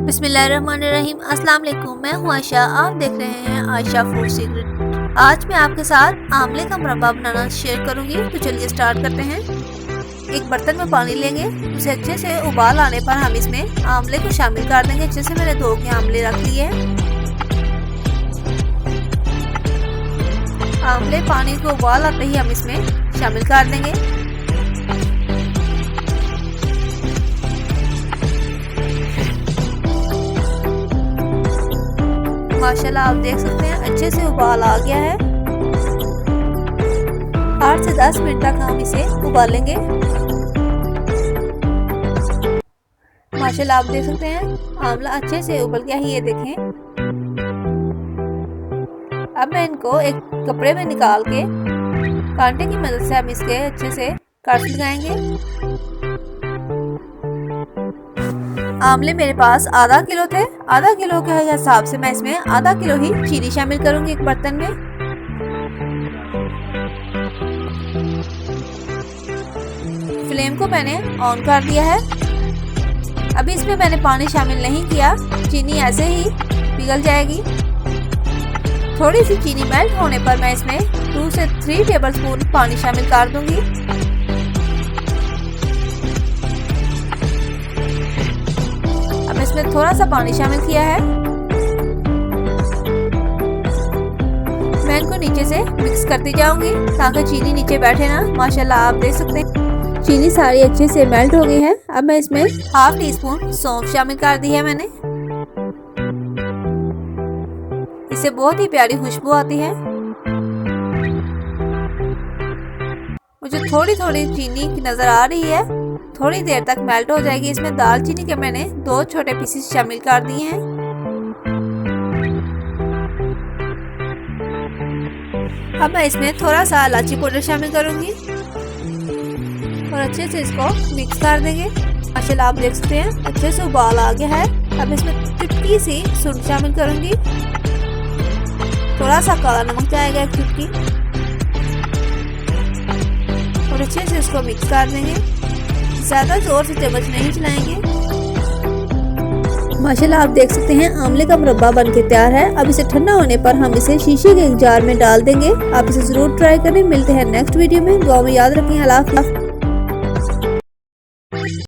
बिस्मिल्लाहिर्रहमानिर्रहीम। अस्सलाम वालेकुम, मैं हूँ आयशा। आप देख रहे हैं आयशा फूड सीक्रेट। आज मैं आपके साथ आंवले का मुरब्बा बनाना शेयर करूंगी। तो चलिए स्टार्ट करते हैं। एक बर्तन में पानी लेंगे, उसे अच्छे से उबाल आने पर हम इसमें आंवले को शामिल कर देंगे। अच्छे से मैंने धो के आंवले रख लिए हैं। आंवले पानी को उबाल आते ही हम इसमें शामिल कर देंगे। माशाल्लाह आप देख सकते हैं अच्छे से उबाल आ गया है। 8 से 10 मिनट तक हम इसे उबालेंगे। माशाल्लाह आप देख सकते हैं आंवला अच्छे से उबल गया है। ये देखें। अब मैं इनको एक कपड़े में निकाल के कांटे की मदद से हम इसके अच्छे से काट लगाएंगे। आंवले मेरे पास आधा किलो थे। आधा किलो के हिसाब से मैं इसमें आधा किलो ही चीनी शामिल करूंगी एक बर्तन में। फ्लेम को मैंने ऑन कर दिया है। अभी इसमें मैंने पानी शामिल नहीं किया, चीनी ऐसे ही पिघल जाएगी। थोड़ी सी चीनी मेल्ट होने पर मैं इसमें 2 से 3 टेबलस्पून पानी शामिल कर दूंगी। अब इसमें थोड़ा सा पानी शामिल किया है। मैं इनको नीचे से मिक्स करती जाऊंगी ताकि चीनी नीचे बैठे ना। माशाल्लाह आप देख सकते हैं चीनी सारी अच्छे से मेल्ट हो गई है। अब मैं इसमें ½ टीस्पून सौंफ शामिल कर दी है मैंने। इससे बहुत ही प्यारी खुशबू आती है। मुझे थोड़ी थोड़ी चीनी की नजर आ रही है। थोड़ी देर तक मेल्ट हो जाएगी। इसमें दालचीनी के मैंने 2 छोटे पीसेस शामिल कर दिए हैं। अब मैं इसमें थोड़ा सा इलायची पाउडर शामिल करूंगी और अच्छे से इसको मिक्स कर देंगे। माशाल्लाह आप देख सकते हैं अच्छे से उबाल आ गया है। अब इसमें चुटकी सी सूंठ शामिल करूंगी। थोड़ा सा काला नमक जाएगा, एक चुटकी, और अच्छे से इसको मिक्स कर देंगे। ज्यादा जोर से चम्मच नहीं चलाएंगे। माशाल्लाह आप देख सकते हैं आंवले का मुरब्बा बनके तैयार है। अब इसे ठंडा होने पर हम इसे शीशे के एक जार में डाल देंगे। आप इसे जरूर ट्राई करें। मिलते हैं नेक्स्ट वीडियो में। दुआ में याद रखें। अल्लाह हाफ़िज़।